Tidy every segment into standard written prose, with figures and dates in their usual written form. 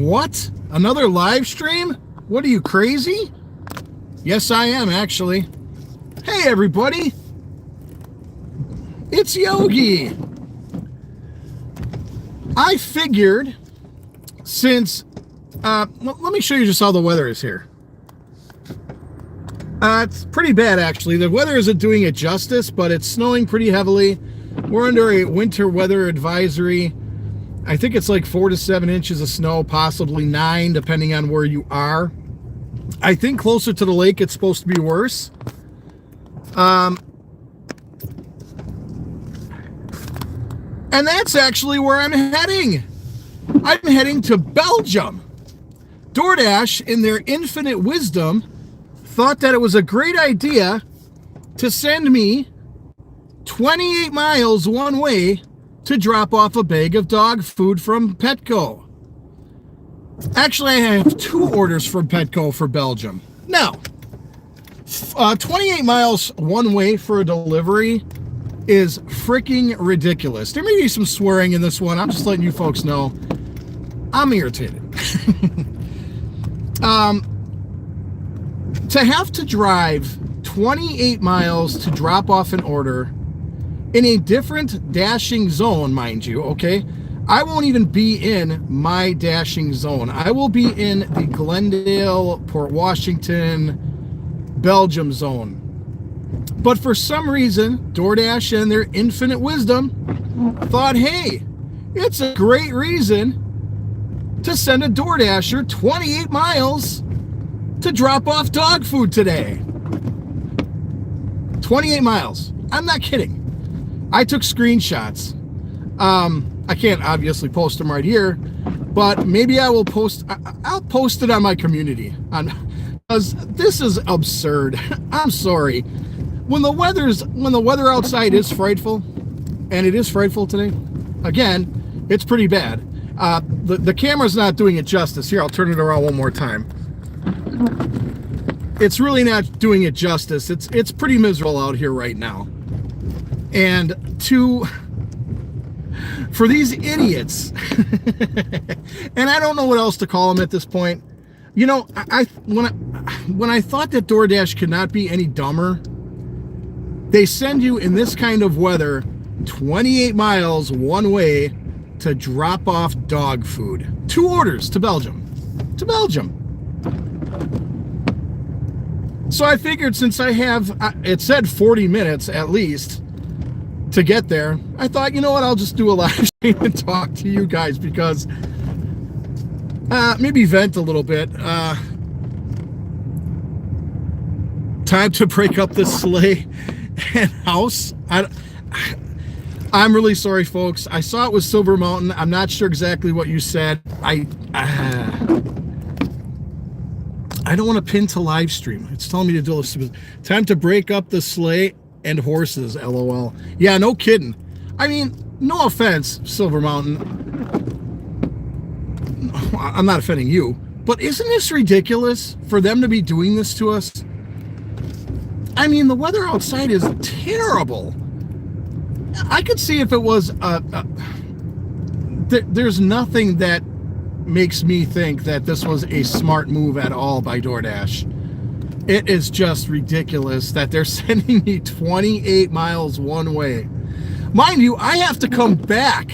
What? Another live stream? What are you, crazy? Yes, I am, actually. Hey, everybody. It's Yogi. I figured since... let me show you just how the weather is here. It's pretty bad, actually. The weather isn't doing it justice, but it's snowing pretty heavily. We're under a winter weather advisory. I think it's like 4 to 7 inches of snow, possibly 9, depending on where you are. I think closer to the lake, it's supposed to be worse. And that's actually where I'm heading. I'm heading to Belgium. DoorDash, in their infinite wisdom, thought that it was a great idea to send me 28 miles one way to drop off a bag of dog food from Petco. Actually, I have 2 orders from Petco for Belgium. Now, 28 miles one way for a delivery is freaking ridiculous. There may be some swearing in this one. I'm just letting you folks know. I'm irritated. To have to drive 28 miles to drop off an order in a different dashing zone, mind you, okay? I won't even be in my dashing zone. I will be in the Glendale, Port Washington, Belgium zone. But for some reason, DoorDash and their infinite wisdom thought, hey, it's a great reason to send a DoorDasher 28 miles to drop off dog food today. 28 miles. I'm not kidding. I took screenshots. I can't obviously post them right here, but maybe I will post. I'll post it on my community. Because this is absurd. I'm sorry. When the weather outside is frightful, and it is frightful today, again, it's pretty bad. The camera's not doing it justice. Here, I'll turn it around one more time. It's really not doing it justice. It's pretty miserable out here right now. And for these idiots, and I don't know what else to call them at this point. You know, when I thought that DoorDash could not be any dumber, they send you in this kind of weather 28 miles one way to drop off dog food. 2 orders to Belgium. To Belgium. So I figured since I have, it said 40 minutes at least to get there, I thought, you know what, I'll just do a live stream and talk to you guys because maybe vent a little bit. Time to break up this sleigh and house. I'm really sorry, folks. I saw it was Silver Mountain. I'm not sure exactly what you said. I don't want to pin to live stream. It's telling me to do this. Time to break up the sleigh and horses, LOL. Yeah, no kidding. I mean, no offense, Silver Mountain. I'm not offending you, but isn't this ridiculous for them to be doing this to us? I mean, the weather outside is terrible. I could see if it was there's nothing that makes me think that this was a smart move at all by DoorDash. It is just ridiculous that they're sending me 28 miles one way. Mind you, I have to come back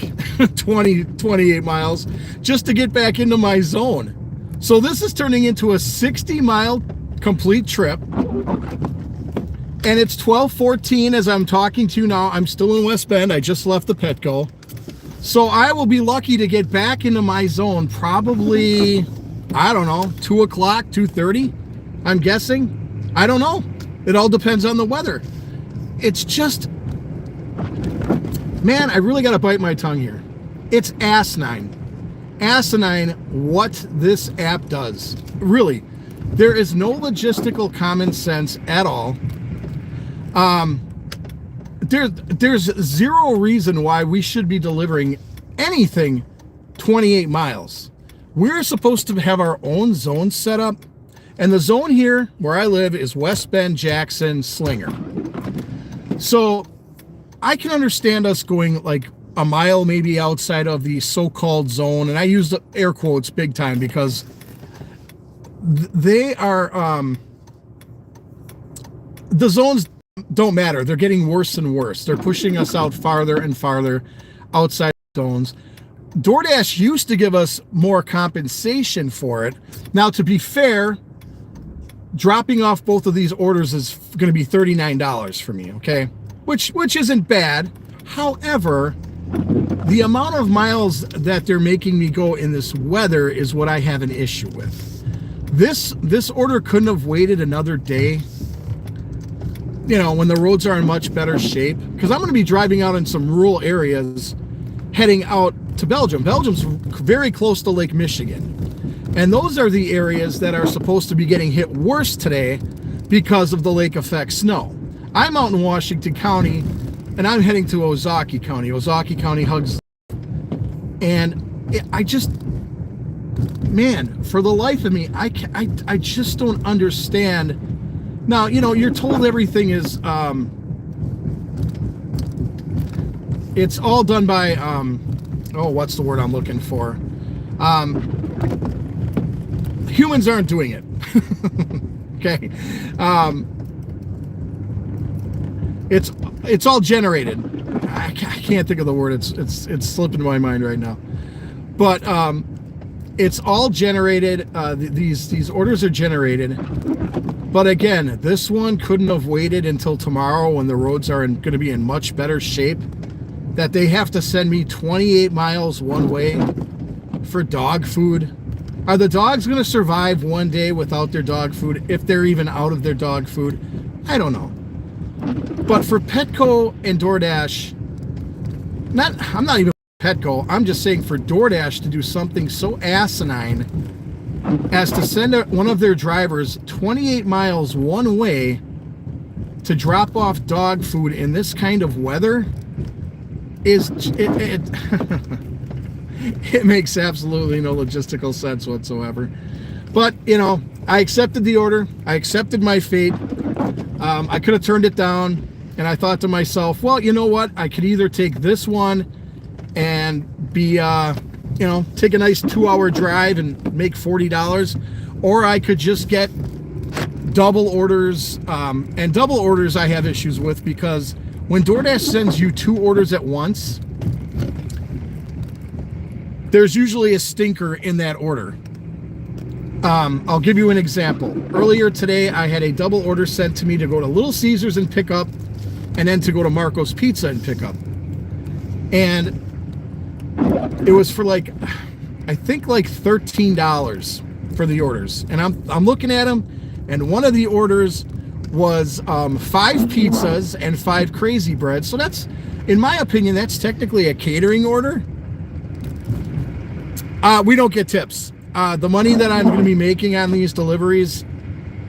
28 miles just to get back into my zone. So this is turning into a 60-mile complete trip. And it's 12:14 as I'm talking to you now. I'm still in West Bend. I just left the Petco. So I will be lucky to get back into my zone probably, I don't know, 2 o'clock, 2:30, I'm guessing. I don't know. It all depends on the weather. It's just, man, I really got to bite my tongue here. It's asinine. Asinine what this app does. Really, there is no logistical common sense at all. There's zero reason why we should be delivering anything 28 miles. We're supposed to have our own zone set up, and the zone here where I live is West Bend, Jackson, Slinger. So I can understand us going like a mile maybe outside of the so-called zone, and I use the air quotes big time because they are the zones don't matter. They're getting worse and worse. They're pushing us out farther and farther outside zones. DoorDash used to give us more compensation for it. Now, to be fair, dropping off both of these orders is going to be $39 for me, okay? Which isn't bad. However, the amount of miles that they're making me go in this weather is what I have an issue with. This order couldn't have waited another day, you know, when the roads are in much better shape, because I'm going to be driving out in some rural areas heading out to Belgium. Belgium's very close to Lake Michigan. And those are the areas that are supposed to be getting hit worse today because of the lake effect snow. I'm out in Washington County, and I'm heading to Ozaukee County. Ozaukee County hugs. And I just, man, for the life of me, I just don't understand. Now, you know, you're told everything is, it's all done by, what's the word I'm looking for? Humans aren't doing it. Okay. It's all generated. I can't think of the word. It's slipping my mind right now. But it's all generated. These orders are generated. But again, this one couldn't have waited until tomorrow when the roads are going to be in much better shape. That they have to send me 28 miles one way for dog food. Are the dogs going to survive one day without their dog food, if they're even out of their dog food? I don't know. But for Petco and DoorDash, I'm not even Petco, I'm just saying for DoorDash to do something so asinine as to send one of their drivers 28 miles one way to drop off dog food in this kind of weather it makes absolutely no logistical sense whatsoever. But, you know, I accepted the order. I accepted my fate. I could have turned it down, and I thought to myself, well, you know what? I could either take this one and be, take a nice 2-hour drive and make $40, or I could just get double orders. And double orders I have issues with because when DoorDash sends you 2 orders at once, there's usually a stinker in that order. I'll give you an example. Earlier today, I had a double order sent to me to go to Little Caesars and pick up, and then to go to Marco's Pizza and pick up. And it was for I think $13 for the orders. And I'm looking at them, and one of the orders was 5 pizzas and 5 crazy breads. So that's, in my opinion, that's technically a catering order. We don't get tips. The money that I'm going to be making on these deliveries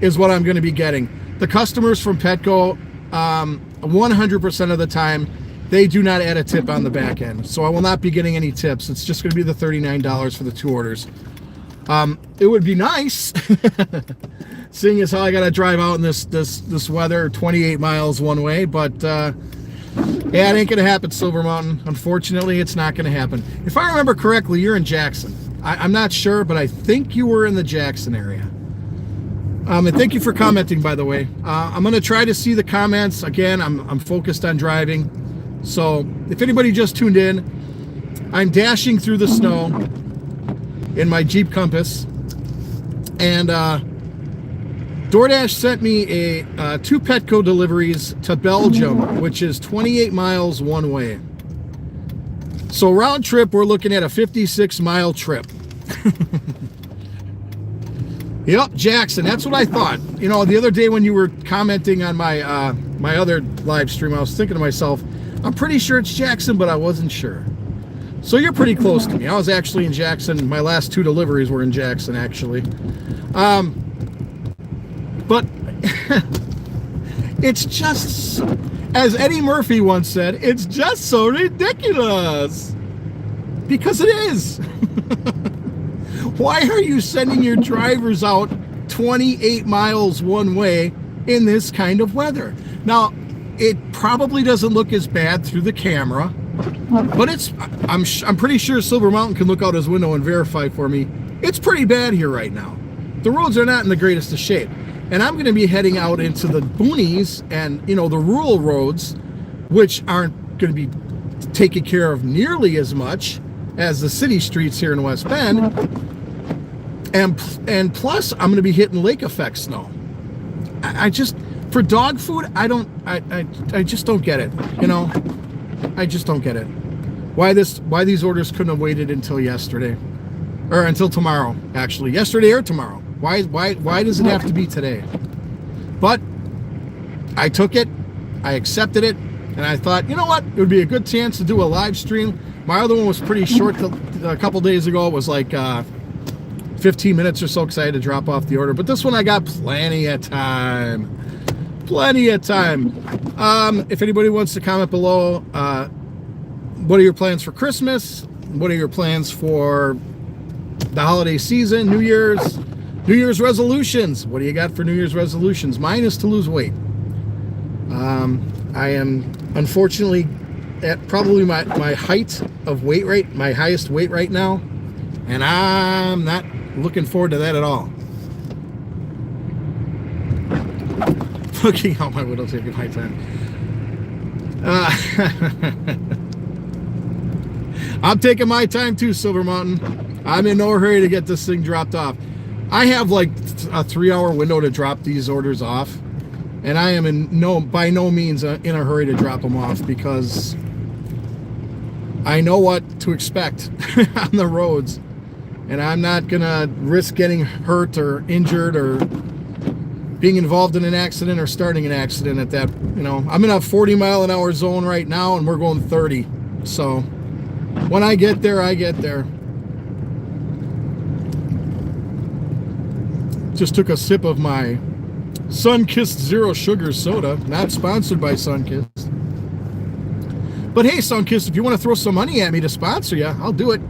is what I'm going to be getting. The customers from Petco, 100% of the time, they do not add a tip on the back end. So I will not be getting any tips. It's just going to be the $39 for the 2 orders. It would be nice, seeing as how I got to drive out in this weather, 28 miles one way, but yeah, it ain't going to happen, Silver Mountain. Unfortunately, it's not going to happen. If I remember correctly, you're in Jackson. I'm not sure, but I think you were in the Jackson area. And thank you for commenting, by the way. I'm going to try to see the comments. Again, I'm focused on driving. So if anybody just tuned in, I'm dashing through the snow in my Jeep Compass. And DoorDash sent me 2 Petco deliveries to Belgium, which is 28 miles one way. So round trip, we're looking at a 56-mile trip. Yep, Jackson, that's what I thought. You know, the other day when you were commenting on my my other live stream, I was thinking to myself, I'm pretty sure it's Jackson, but I wasn't sure. So you're pretty close to me. I was actually in Jackson. My last 2 deliveries were in Jackson, actually. But it's just, as Eddie Murphy once said, it's just so ridiculous. Because it is. Why are you sending your drivers out 28 miles one way in this kind of weather? Now, it probably doesn't look as bad through the camera, But I'm pretty sure Silver Mountain can look out his window and verify for me. It's pretty bad here right now. The roads are not in the greatest of shape. And I'm going to be heading out into the boonies and, the rural roads, which aren't going to be taken care of nearly as much as the city streets here in West Bend. And plus, I'm going to be hitting lake effect snow. I just, for dog food, I just don't get it. I just don't get it. Why these orders couldn't have waited until yesterday, or until tomorrow? Actually, yesterday or tomorrow. Why does it have to be today? But I took it, I accepted it, and I thought, you know what? It would be a good chance to do a live stream. My other one was pretty short. A couple days ago, it was like 15 minutes or so because I had to drop off the order. But this one, I got plenty of time. Plenty of time. If anybody wants to comment below, what are your plans for Christmas? What are your plans for the holiday season, New Year's resolutions? What do you got for New Year's resolutions? Mine is to lose weight. I am unfortunately at probably my height of weight rate, my highest weight right now, and I'm not looking forward to that at all. Looking out my window, taking my time. I'm taking my time too, Silver Mountain. I'm in no hurry to get this thing dropped off. I have like a 3-hour window to drop these orders off, and I am by no means in a hurry to drop them off because I know what to expect on the roads, and I'm not gonna risk getting hurt or injured or being involved in an accident or starting an accident at that. I'm in a 40-mile-an-hour zone right now, and we're going 30. So when I get there, I get there. Just took a sip of my Sunkist Zero Sugar soda, not sponsored by Sunkist. But hey, Sunkist, if you want to throw some money at me to sponsor you, I'll do it.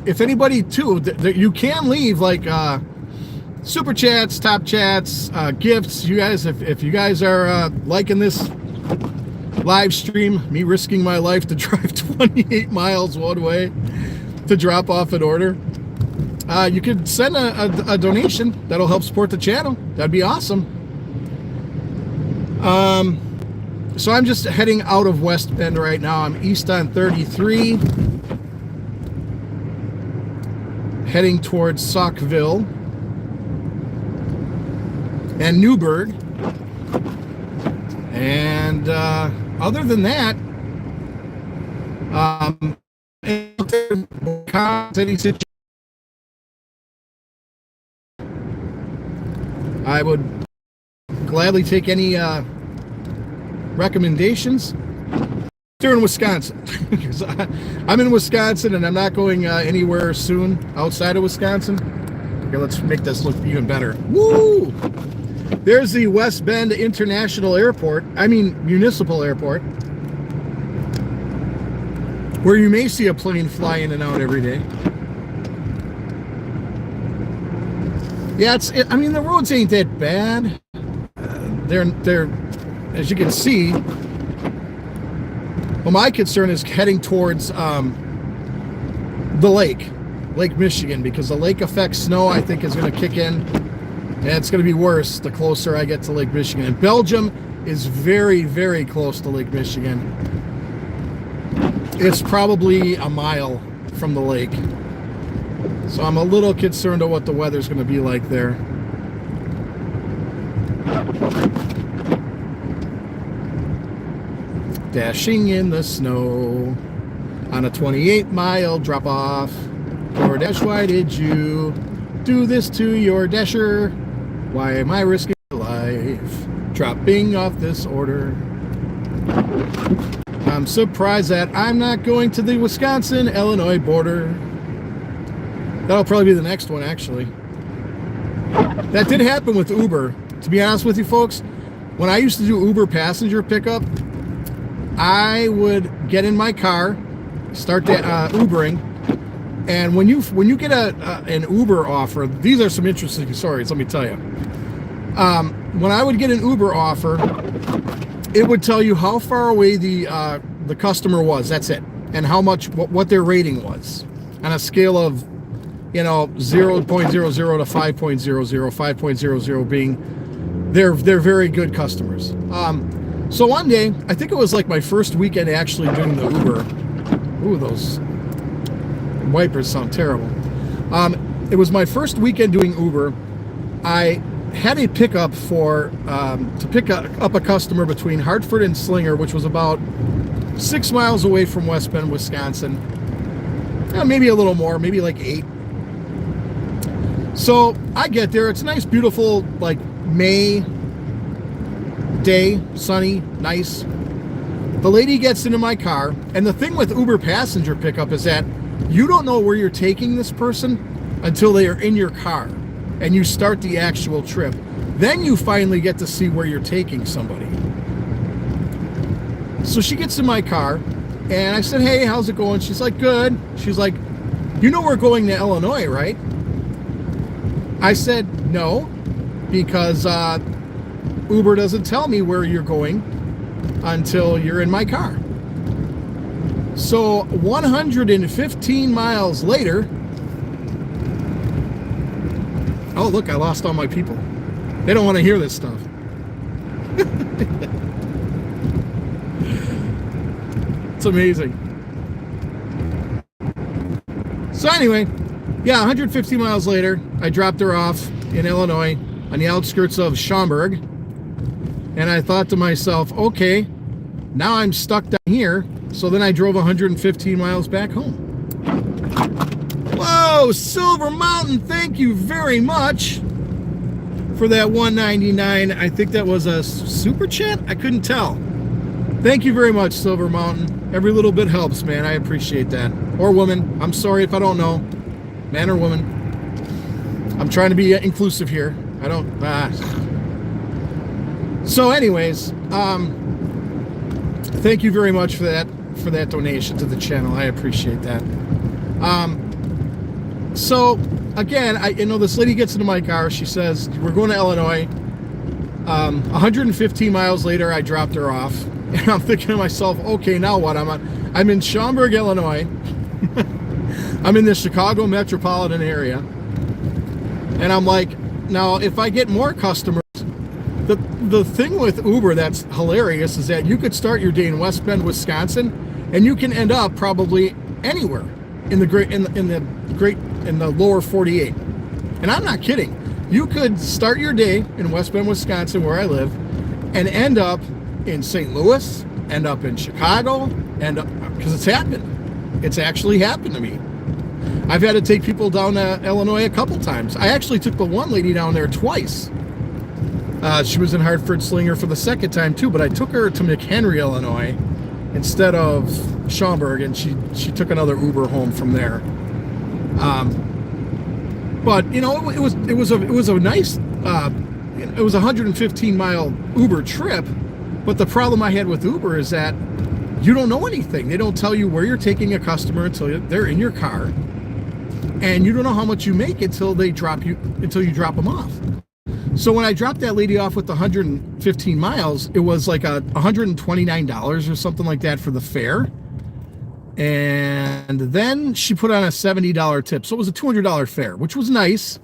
If anybody too, you can leave like super chats, top chats, gifts. You guys, if you guys are liking this live stream, me risking my life to drive 28 miles one way to drop off an order, you could send a donation that'll help support the channel. That'd be awesome. So I'm just heading out of West Bend right now. I'm east on 33, heading towards Saukville and Newburgh. And other than that, I would gladly take any recommendations. They're in Wisconsin. I'm in Wisconsin, and I'm not going anywhere soon outside of Wisconsin. Okay, let's make this look even better. Woo! There's the West Bend International Airport. Municipal Airport, where you may see a plane fly in and out every day. Yeah, the roads ain't that bad. They're, as you can see. Well, my concern is heading towards the Lake Michigan, because the lake effect snow, I think, is going to kick in, and it's going to be worse the closer I get to Lake Michigan. And Belgium is very, very close to Lake Michigan. It's probably a mile from the lake. So I'm a little concerned of what the weather's going to be like there. Dashing in the snow on a 28-mile drop-off. DoorDash, why did you do this to your Dasher? Why am I risking my life dropping off this order? I'm surprised that I'm not going to the Wisconsin-Illinois border. That'll probably be the next one, actually. That did happen with Uber. To be honest with you folks, when I used to do Uber passenger pickup, I would get in my car, start Ubering, and when you get an Uber offer, these are some interesting stories, let me tell you. When I would get an Uber offer, it would tell you how far away the customer was. That's it, and how much what their rating was on a scale of 0.00 to 5.00, 5.00 being they're very good customers. So one day, I think it was like my first weekend actually doing the Uber. Ooh, those wipers sound terrible. It was my first weekend doing Uber. I had a pickup to pick up a customer between Hartford and Slinger, which was about 6 miles away from West Bend, Wisconsin. Maybe a little more, maybe like 8. So I get there. It's a nice, beautiful, like May day, sunny, nice. The lady gets into my car, and the thing with Uber passenger pickup is that you don't know where you're taking this person until they are in your car and you start the actual trip. Then you finally get to see where you're taking somebody. So she gets in my car, and I said, "Hey, how's it going?" She's like, "Good." She's like, "You know we're going to Illinois, right?" I said, "No, because Uber doesn't tell me where you're going until you're in my car." So 115 miles later, oh look, I lost all my people. They don't want to hear this stuff. It's amazing. So anyway, yeah, 150 miles later, I dropped her off in Illinois on the outskirts of Schaumburg. And I thought to myself, okay, now I'm stuck down here. So then I drove 115 miles back home. Whoa, Silver Mountain, thank you very much for that $1.99. I think that was a super chat. I couldn't tell. Thank you very much, Silver Mountain. Every little bit helps, man. I appreciate that. Or woman. I'm sorry if I don't know. Man or woman. I'm trying to be inclusive here. I don't... So anyways, thank you very much for that donation to the channel. I appreciate that. So again, this lady gets into my car. She says, "We're going to Illinois." 115 miles later, I dropped her off, and I'm thinking to myself, okay, now what? I'm in Schaumburg, Illinois. I'm in the Chicago metropolitan area, and I'm like, now if I get more customers, the thing with Uber that's hilarious is that you could start your day in West Bend, Wisconsin, and you can end up probably anywhere in the lower 48. And I'm not kidding. You could start your day in West Bend, Wisconsin, where I live, and end up in St. Louis, end up in Chicago, because it's happened. It's actually happened to me. I've had to take people down to Illinois a couple times. I actually took the one lady down there twice. She was in Hartford Slinger for the second time too, but I took her to McHenry, Illinois, instead of Schaumburg, and she took another Uber home from there. But it was a nice it was a 115 mile Uber trip. But the problem I had with Uber is that you don't know anything. They don't tell you where you're taking a customer until they're in your car, and you don't know how much you make until you drop them off. So when I dropped that lady off with the 115 miles, it was like $129 or something like that for the fare. And then she put on a $70 tip. So it was a $200 fare, which was nice.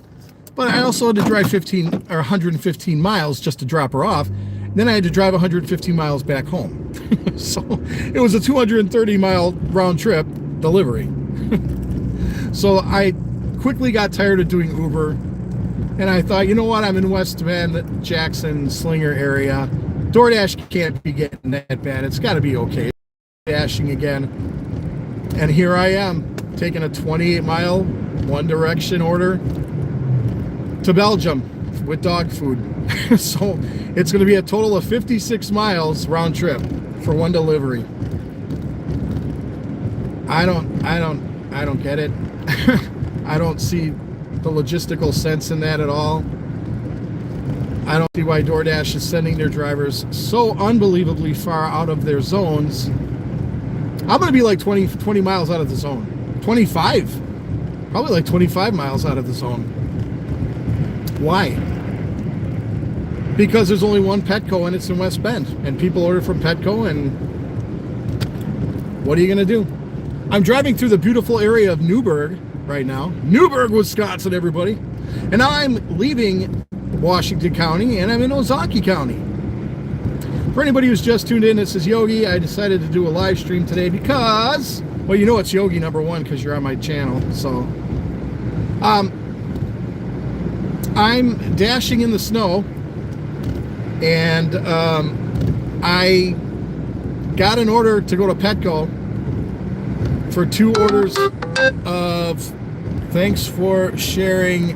But I also had to drive 115 miles just to drop her off. Then I had to drive 115 miles back home. So it was a 230 mile round trip delivery. So I quickly got tired of doing Uber. And I thought, you know what? I'm in West Bend, Jackson, Slinger area. DoorDash can't be getting that bad. It's got to be okay. Dashing again. And here I am, taking a 28-mile, one-direction order to Belgium with dog food. So it's going to be a total of 56 miles round trip for one delivery. I don't get it. I don't see the logistical sense in that at all. I don't see why DoorDash is sending their drivers so unbelievably far out of their zones. I'm going to be like 20 miles out of the zone. 25. Probably like 25 miles out of the zone. Why? because there's only one Petco and it's in West Bend, and people order from Petco, and what are you going to do? I'm driving through the beautiful area of Newburgh right now. Newburgh, Wisconsin, everybody. And now I'm leaving Washington County and I'm in Ozaukee County. For anybody who's just tuned in, this is Yogi. I decided to do a live stream today because, well, you know it's Yogi #1 because you're on my channel. So I'm dashing in the snow, and I got an order to go to Petco for 2 orders of, thanks for sharing.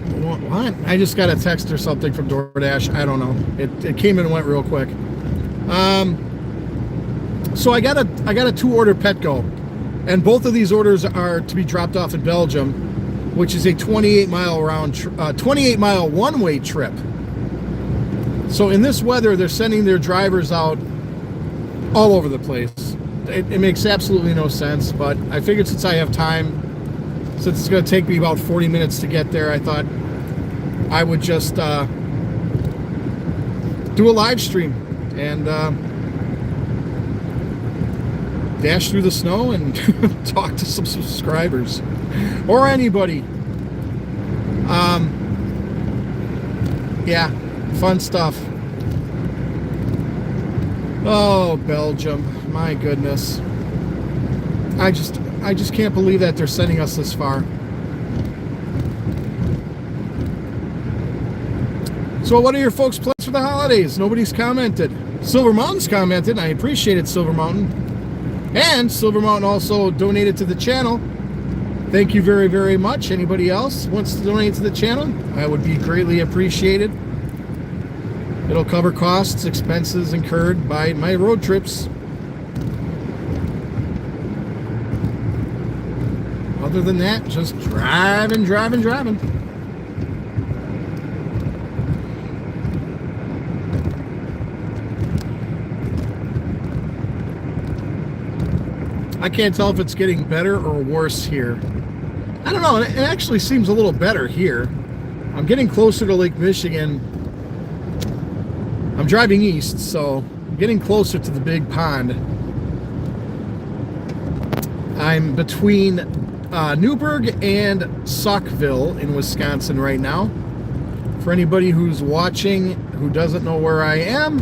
What? I just got a text or something from DoorDash. I don't know. It came in and went real quick. So I got a 2-order Petco, and both of these orders are to be dropped off in Belgium, which is a 28 mile one-way trip. So in this weather, they're sending their drivers out all over the place. It makes absolutely no sense, but I figured since I have time, since it's going to take me about 40 minutes to get there, I thought I would just do a live stream and dash through the snow and talk to some subscribers or anybody. Yeah, fun stuff. Oh, Belgium, my goodness. I just can't believe that they're sending us this far. So what are your folks' plans for the holidays? Nobody's commented. Silver Mountain's commented, and I appreciate it, Silver Mountain. And Silver Mountain also donated to the channel. Thank you very, very much. Anybody else wants to donate to the channel? I would be greatly appreciated. It'll cover costs, expenses incurred by my road trips. Other than that, just driving. I can't tell if it's getting better or worse here. I don't know, it actually seems a little better here. I'm getting closer to Lake Michigan. I'm driving east, so I'm getting closer to the big pond. I'm between Newburgh and Saukville in Wisconsin right now. For anybody who's watching who doesn't know where I am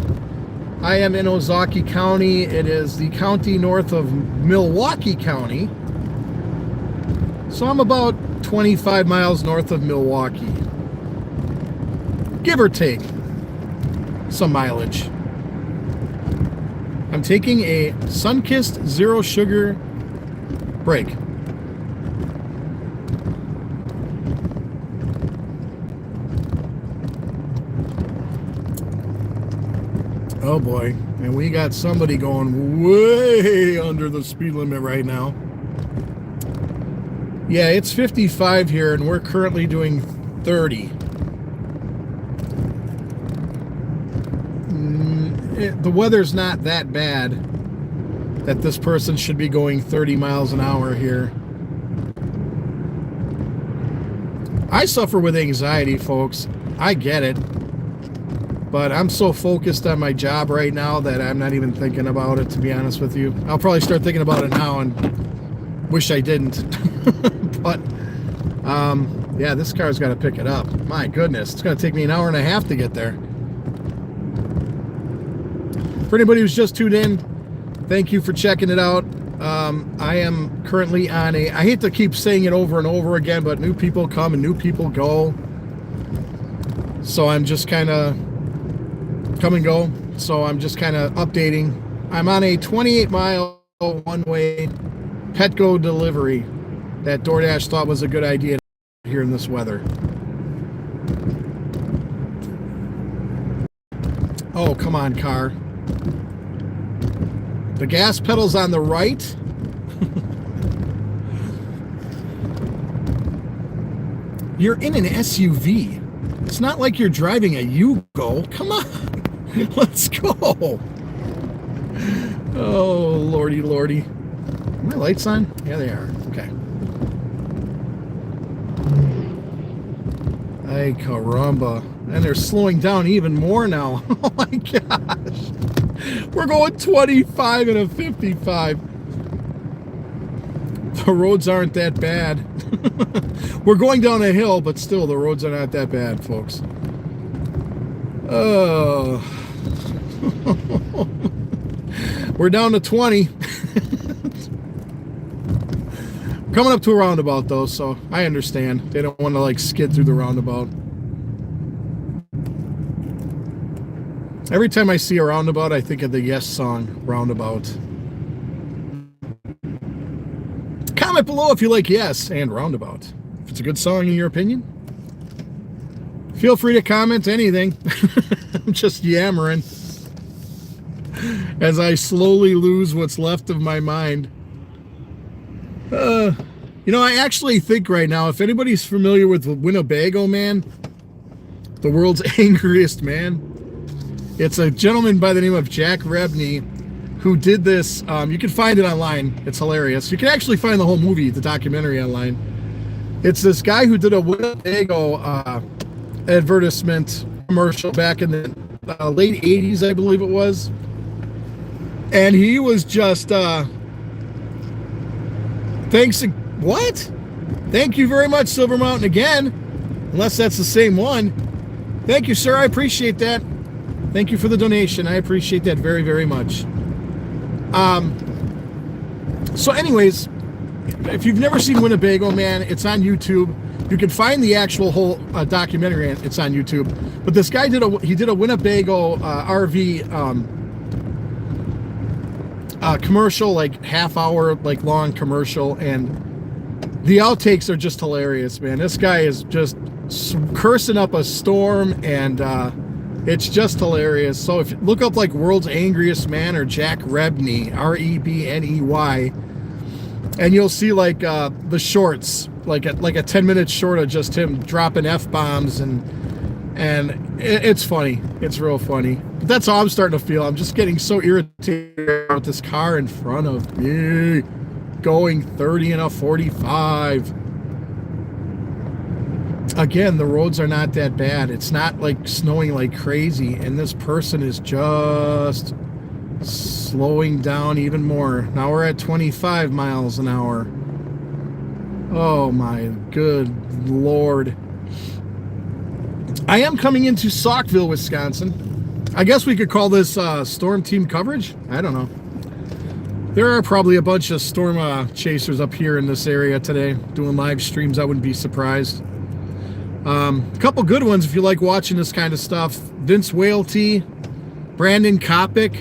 in Ozaukee County. It is the county north of Milwaukee County. So I'm about 25 miles north of Milwaukee. Give or take some mileage. I'm taking a Sunkist Zero Sugar break. Oh boy, and we got somebody going way under the speed limit right now. Yeah, it's 55 here and we're currently doing 30. The weather's not that bad that this person should be going 30 miles an hour here. I suffer with anxiety, folks. I get it. But I'm so focused on my job right now that I'm not even thinking about it, to be honest with you. I'll probably start thinking about it now and wish I didn't. But, yeah, this car's got to pick it up. My goodness, it's going to take me an hour and a half to get there. For anybody who's just tuned in, thank you for checking it out. I am currently on a, I hate to keep saying it over and over again, but new people come and new people go. So I'm just kind of come and go. So I'm just kind of updating. I'm on a 28-mile one-way Petco delivery that DoorDash thought was a good idea here in this weather. Oh, come on, car. The gas pedal's on the right. You're in an SUV. It's not like you're driving a Yugo. Come on. Let's go. Oh, lordy, lordy. Are my lights on? Yeah, they are. Okay. Ay, caramba. And they're slowing down even more now. Oh my gosh. We're going 25 and a 55. The roads aren't that bad. We're going down a hill, but still, the roads are not that bad, folks. Oh. We're down to 20. Coming up to a roundabout, though, so I understand. They don't want to, like, skid through the roundabout. Every time I see a roundabout, I think of the Yes song, Roundabout. Comment below if you like Yes and Roundabout. If it's a good song in your opinion. Feel free to comment anything. I'm just yammering as I slowly lose what's left of my mind. You know, I actually think right now, if anybody's familiar with Winnebago Man, the world's angriest man, it's a gentleman by the name of Jack Rebney who did this. You can find it online. It's hilarious. You can actually find the whole movie, the documentary, online. It's this guy who did a Winnebago advertisement commercial back in the late 80s, I believe it was. And he was just, what? Thank you very much, Silver Mountain again. Unless that's the same one. Thank you, sir. I appreciate that. Thank you for the donation. I appreciate that very, very much. So anyways, if you've never seen Winnebago Man, it's on YouTube. You can find the actual whole documentary. It's on YouTube. But this guy did a Winnebago RV commercial, like half-hour, like long commercial, and the outtakes are just hilarious, man. This guy is just cursing up a storm, and it's just hilarious. So if you look up like World's Angriest Man or Jack Rebney, R-E-B-N-E-Y, and you'll see like the shorts, like a 10-minute short of just him dropping F-bombs, and it's funny. It's real funny. But that's how I'm starting to feel. I'm just getting so irritated with this car in front of me going 30 and a 45. Again, the roads are not that bad. It's not like snowing like crazy, and this person is just slowing down even more. Now we're at 25 miles an hour. Oh my good Lord. I am coming into Saukville, Wisconsin. I guess we could call this storm team coverage. I don't know. There are probably a bunch of storm chasers up here in this area today doing live streams. I wouldn't be surprised. A couple good ones if you like watching this kind of stuff. Vince Whaley, Brandon Kopic,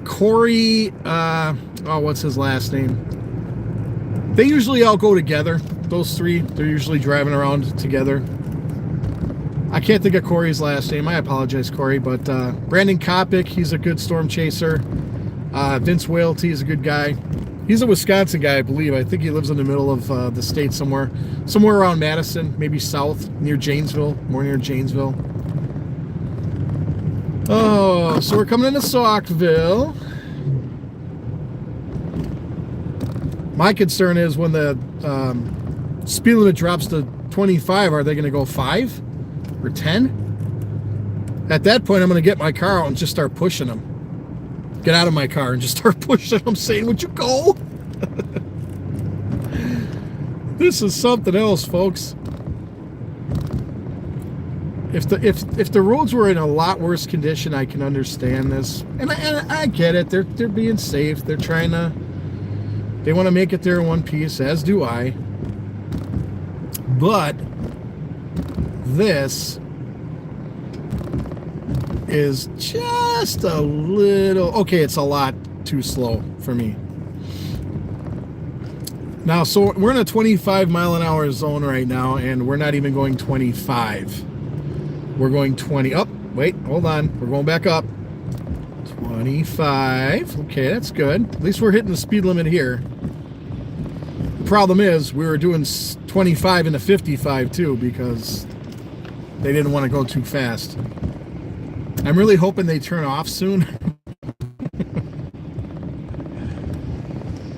Corey, what's his last name? They usually all go together. Those three, they're usually driving around together. I can't think of Corey's last name. I apologize, Corey. But Brandon Kopic, he's a good storm chaser. Vince Whaley is a good guy. He's a Wisconsin guy, I believe. I think he lives in the middle of the state somewhere around Madison, maybe south, near Janesville, more near Janesville. Oh, so we're coming into Saukville. My concern is when the speed limit drops to 25, are they going to go 5 or 10? At that point, I'm going to get my car out and just start pushing them. Get out of my car and just start pushing them, saying, would you go? This is something else, folks. If the roads were in a lot worse condition, I can understand this. And I get it. They're being safe. They're trying to... They want to make it there in one piece, as do I. But this is just a little... Okay, it's a lot too slow for me. Now, so we're in a 25 mile an hour zone right now, and we're not even going 25. We're going 20. Oh, wait, hold on. We're going back up. 25. Okay, that's good. At least we're hitting the speed limit here. The problem is we were doing 25 into 55 too, because they didn't want to go too fast. I'm really hoping they turn off soon.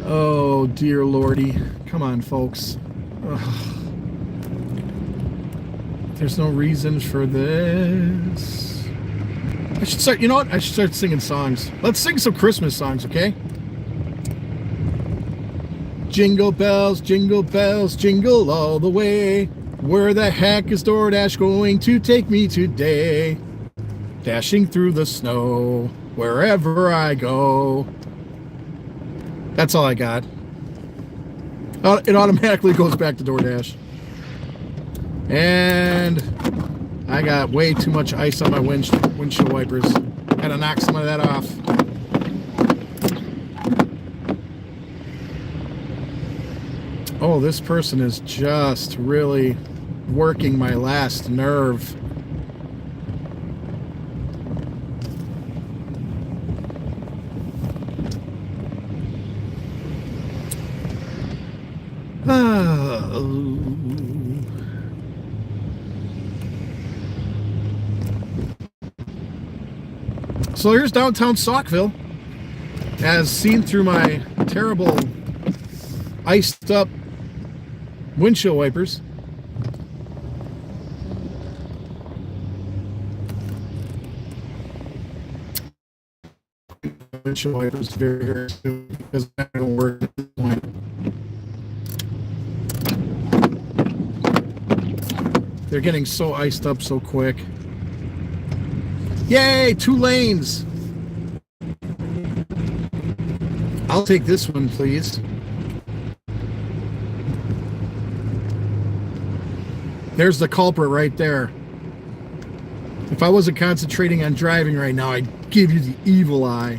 Oh, dear Lordy. Come on, folks. Ugh. There's no reason for this. I should start, you know what? I should start singing songs. Let's sing some Christmas songs, okay? Jingle bells, jingle all the way. Where the heck is DoorDash going to take me today? Dashing through the snow, wherever I go. That's all I got. It automatically goes back to DoorDash. And I got way too much ice on my windshield wipers. Gotta knock some of that off. Oh, this person is just really working my last nerve. So here's downtown Saukville, as seen through my terrible iced up windshield wipers. Windshield wipers very, very soon because I don't work at this point. They're getting so iced up so quick. Yay, 2 lanes. I'll take this one, please. There's the culprit right there. If I wasn't concentrating on driving right now, I'd give you the evil eye.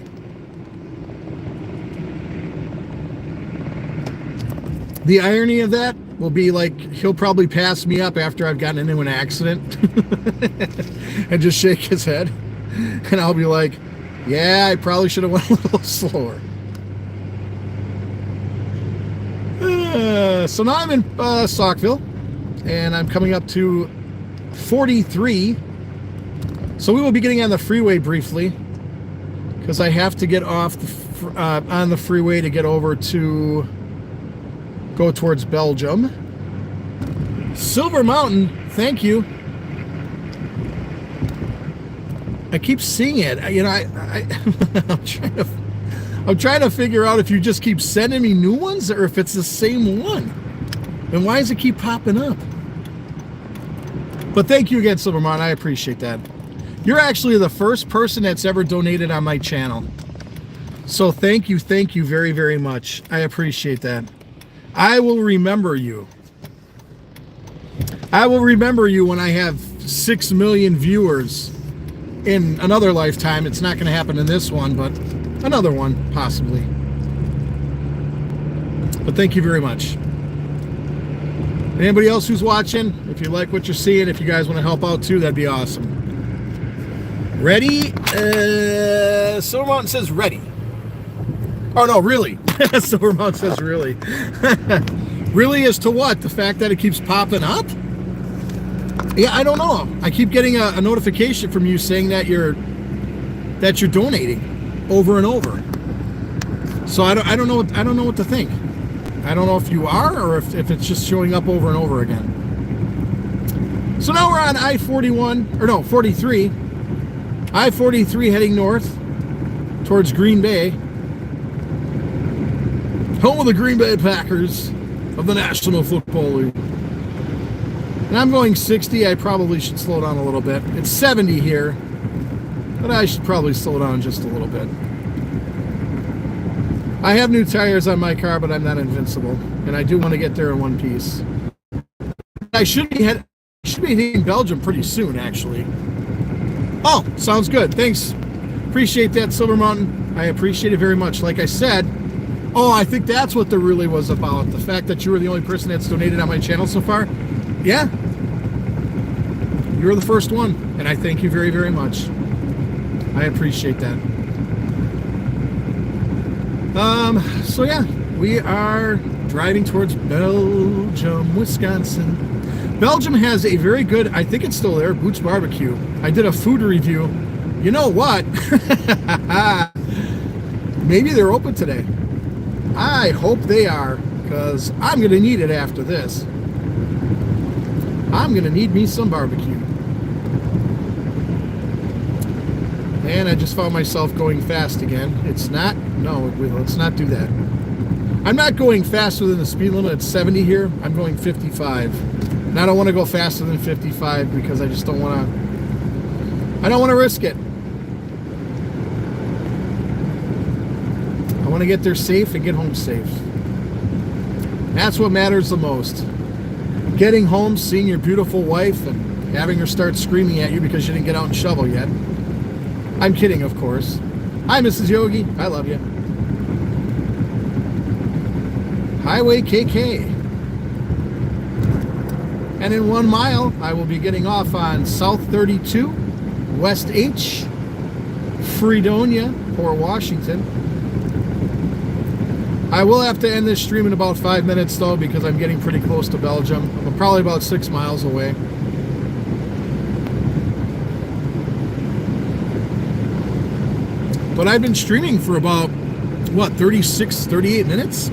The irony of that will be like, he'll probably pass me up after I've gotten into an accident and just shake his head. And I'll be like, yeah, I probably should have went a little slower. So now I'm in Saukville, and I'm coming up to 43. So we will be getting on the freeway briefly, because I have to get off on the freeway to get over to go towards Belgium. Silver Mountain, thank you. I keep seeing it. You know, I'm trying to figure out if you just keep sending me new ones or if it's the same one. And why does it keep popping up? But thank you again, Silver Mountain. I appreciate that. You're actually the first person that's ever donated on my channel. So thank you very, very much. I appreciate that. I will remember you. I will remember you when I have 6 million viewers in another lifetime. It's not going to happen in this one, but another one, possibly. But thank you very much. Anybody else who's watching, if you like what you're seeing, if you guys want to help out too, that'd be awesome. Ready? Silver Mountain says ready. Oh no, really? Silver Mountain says really. Really as to what? The fact that it keeps popping up? Yeah, I don't know. I keep getting a notification from you saying that you're donating over and over. So I don't know what to think. I don't know if you are or if it's just showing up over and over again. So now we're on I-41, or no, 43. I-43 heading north towards Green Bay. Home of the Green Bay Packers of the National Football League. And I'm going 60. I probably should slow down a little bit. It's 70 here, but I should probably slow down just a little bit. I have new tires on my car, but I'm not invincible, and I do want to get there in one piece. I should be hitting Belgium pretty soon, actually. Oh, sounds good. Thanks. Appreciate that, Silver Mountain. I appreciate it very much. Like I said, oh, I think that's what the really was about. The fact that you were the only person that's donated on my channel so far. Yeah. You're the first one, and I thank you very, very much. I appreciate that. So yeah, we are driving towards Belgium, Wisconsin. Belgium has a very good, I think it's still there, Boots Barbecue. I did a food review. You know what? Maybe they're open today. I hope they are, because I'm going to need it after this. I'm gonna need me some barbecue. And I just found myself going fast again. It's not, no, let's not do that. I'm not going faster than the speed limit at 70 here. I'm going 55. And I don't want to go faster than 55 because I just don't want to, I don't want to risk it. I want to get there safe and get home safe. That's what matters the most. Getting home, seeing your beautiful wife, and having her start screaming at you because you didn't get out and shovel yet. I'm kidding, of course. Hi, Mrs. Yogi. I love you. Highway KK. And in 1 mile, I will be getting off on South 32, West H, Fredonia, Port Washington. I will have to end this stream in about 5 minutes, though, because I'm getting pretty close to Belgium. I'm probably about 6 miles away. But I've been streaming for about, what, 36, 38 minutes?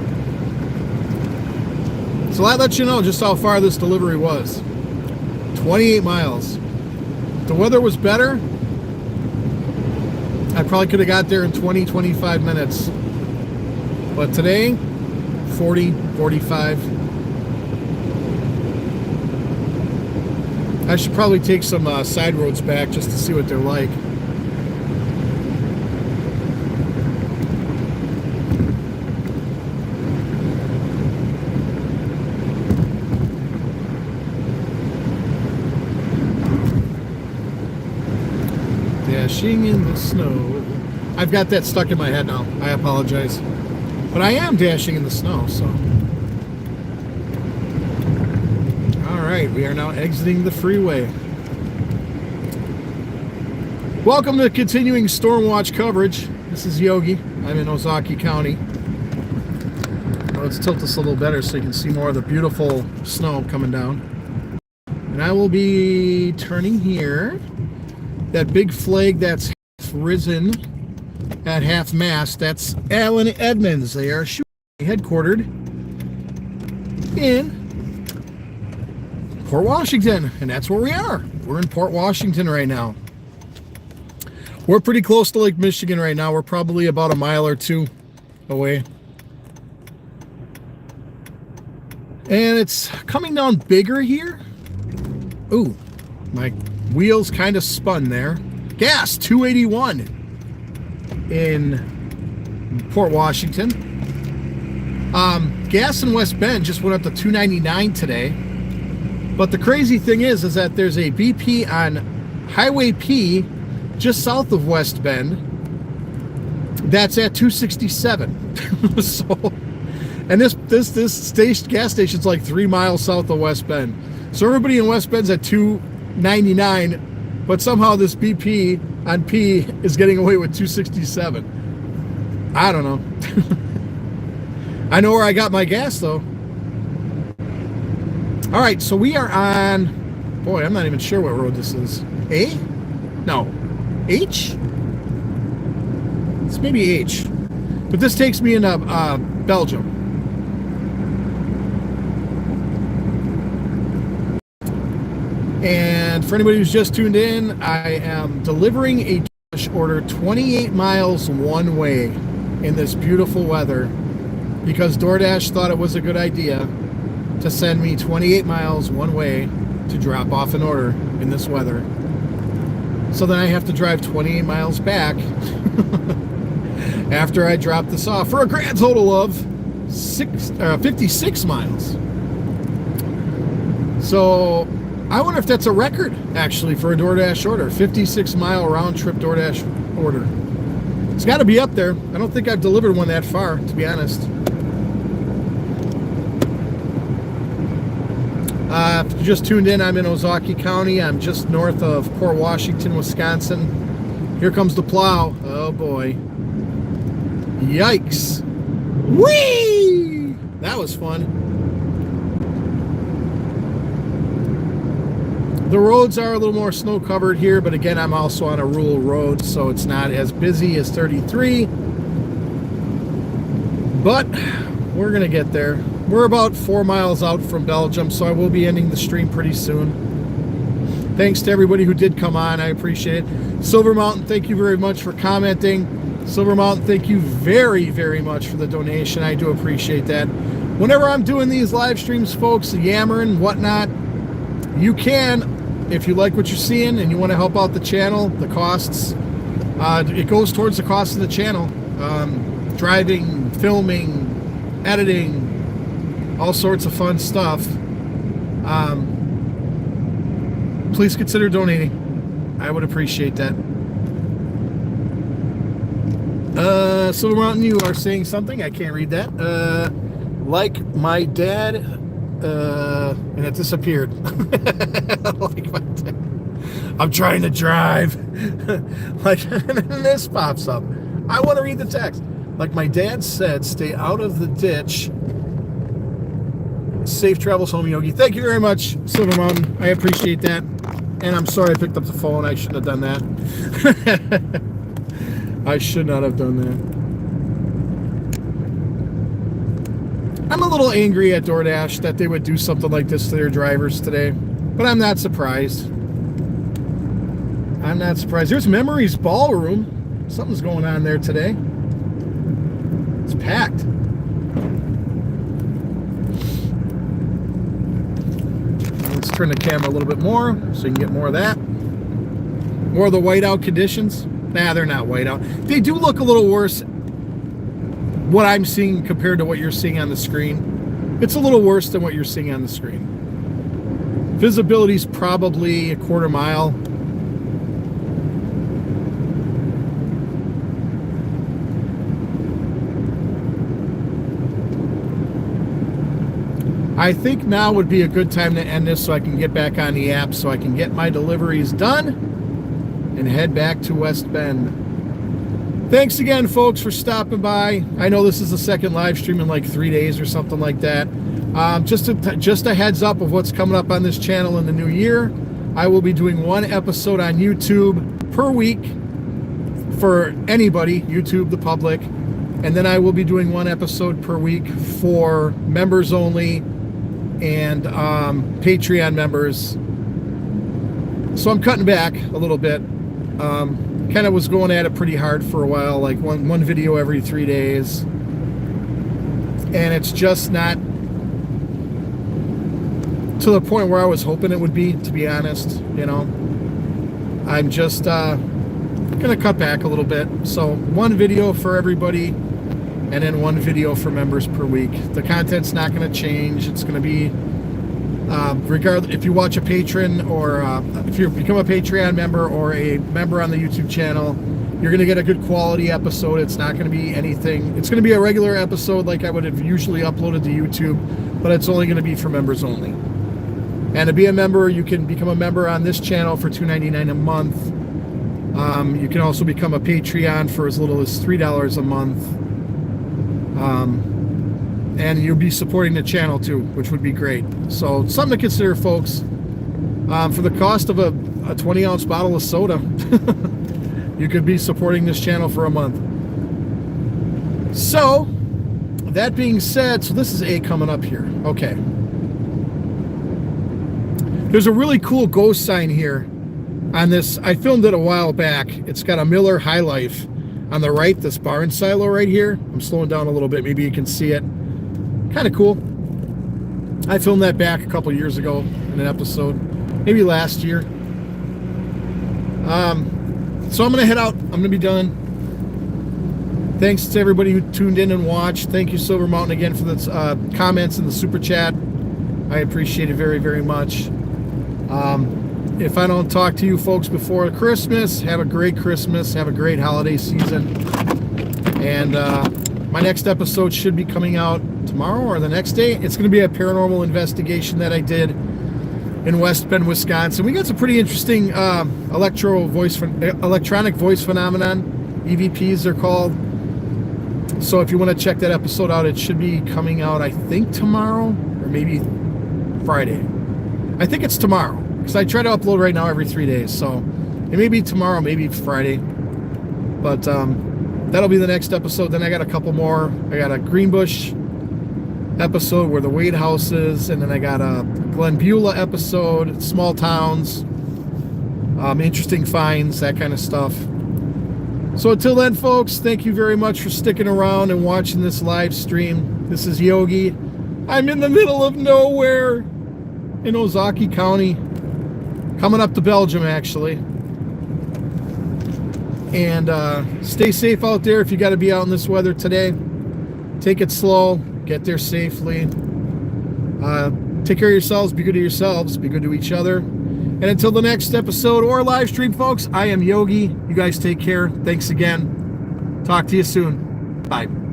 So that lets you know just how far this delivery was. 28 miles. If the weather was better, I probably could have got there in 20, 25 minutes. But today, 40, 45. I should probably take some side roads back just to see what they're like. Dashing in the snow. I've got that stuck in my head now. I apologize. But I am dashing in the snow, so. Alright, we are now exiting the freeway. Welcome to continuing Stormwatch coverage. This is Yogi. I'm in Ozaki County. Let's tilt this a little better so you can see more of the beautiful snow coming down. And I will be turning here. That big flag that's risen at half mast, that's Allen Edmonds. They are headquartered in Port Washington, and that's where we are. We're in Port Washington right now. We're pretty close to Lake Michigan right now. We're probably about a mile or two away. And it's coming down bigger here. Ooh, my wheels kind of spun there. Gas, 281 in Port Washington. Gas in West Bend just went up to 299 today. But the crazy thing is that there's a BP on Highway P just south of West Bend that's at 267. So, and this station, gas station's like 3 miles south of West Bend. So everybody in West Bend's at 299, but somehow this BP on P is getting away with 267. I don't know. I know where I got my gas though. All right, so we are on, boy, I'm not even sure what road this is. A? No. H? It's maybe H. But this takes me into Belgium. And for anybody who's just tuned in, I am delivering a DoorDash order 28 miles one way in this beautiful weather because DoorDash thought it was a good idea to send me 28 miles one way to drop off an order in this weather. So then I have to drive 28 miles back after I drop this off for a grand total of 56 miles. So I wonder if that's a record actually for a DoorDash order. 56 mile round trip DoorDash order. It's got to be up there. I don't think I've delivered one that far, to be honest. If you just tuned in, I'm in Ozaki County. I'm just north of Port Washington, Wisconsin. Here comes the plow. Oh boy. Yikes. Whee! That was fun. The roads are a little more snow covered here, but again, I'm also on a rural road, so it's not as busy as 33. But we're gonna get there. We're about 4 miles out from Belgium, so I will be ending the stream pretty soon. Thanks to everybody who did come on. I appreciate it. Silver Mountain, thank you very much for commenting. Silver Mountain, thank you very, very much for the donation. I do appreciate that. Whenever I'm doing these live streams, folks, yammering, whatnot, you can, if you like what you're seeing and you want to help out the channel, the costs, it goes towards the cost of the channel. Driving, filming, editing, all sorts of fun stuff. Please consider donating. I would appreciate that. Silver Mountain, you are saying something. I can't read that. Like my dad, and it disappeared. Like my dad. I'm trying to drive. Like, and this pops up. I want to read the text. Like my dad said, stay out of the ditch. Safe travels home, Yogi. Thank you very much, Silver Mountain. I appreciate that. And I'm sorry I picked up the phone. I shouldn't have done that. I should not have done that. I'm a little angry at DoorDash that they would do something like this to their drivers today. But I'm not surprised. I'm not surprised. There's Memories Ballroom. Something's going on there today. It's packed. Let's turn the camera a little bit more so you can get more of that. More of the whiteout conditions. Nah, they're not whiteout. They do look a little worse. What I'm seeing compared to what you're seeing on the screen. It's a little worse than what you're seeing on the screen. Visibility's probably a quarter mile. I think now would be a good time to end this so I can get back on the app so I can get my deliveries done and head back to West Bend. Thanks again, folks, for stopping by. I know this is the second live stream in like 3 days or something like that. Just a heads up of what's coming up on this channel in the new year. I will be doing one episode on YouTube per week for anybody, YouTube, the public. And then I will be doing one episode per week for members only and Patreon members. So I'm cutting back a little bit. Kind of was going at it pretty hard for a while, like one video every 3 days. And it's just not to the point where I was hoping it would be, to be honest. You know, I'm just gonna cut back a little bit. So one video for everybody and then one video for members per week. The content's not going to change. It's going to be regardless if you watch a patron or if you become a Patreon member or a member on the YouTube channel, you're going to get a good quality episode. It's not going to be anything. It's going to be a regular episode like I would have usually uploaded to YouTube, but it's only going to be for members only. And to be a member, you can become a member on this channel for $2.99 a month. You can also become a Patreon for as little as $3 a month. And you'll be supporting the channel too, which would be great. So something to consider, folks. For the cost of a 20-ounce bottle of soda, you could be supporting this channel for a month. So that being said, so this is A coming up here. Okay. There's a really cool ghost sign here on this. I filmed it a while back. It's got a Miller High Life on the right, this barn silo right here. I'm slowing down a little bit. Maybe you can see it. Kind of cool. I filmed that back a couple years ago in an episode. Maybe last year. So I'm going to head out. I'm going to be done. Thanks to everybody who tuned in and watched. Thank you, Silver Mountain, again for the comments and the super chat. I appreciate it very, very much. If I don't talk to you folks before Christmas, have a great Christmas. Have a great holiday season. And my next episode should be coming out tomorrow or the next day. It's going to be a paranormal investigation that I did in West Bend, Wisconsin. We got some pretty interesting electronic voice phenomenon. EVPs they're called. So if you want to check that episode out, it should be coming out, I think, tomorrow or maybe Friday. I think it's tomorrow because I try to upload right now every 3 days. So it may be tomorrow, maybe Friday. But that'll be the next episode. Then I got a couple more. I got a Greenbush episode where the Wade House is, and then I got a Glen Beulah episode, small towns, interesting finds, that kind of stuff. So until then, folks, thank you very much for sticking around and watching this live stream. This is Yogi. I'm in the middle of nowhere in Ozaukee County, coming up to Belgium, actually. And stay safe out there if you got to be out in this weather today. Take it slow. Get there safely. Take care of yourselves. Be good to yourselves. Be good to each other. And until the next episode or live stream, folks, I am Yogi. You guys take care. Thanks again. Talk to you soon. Bye.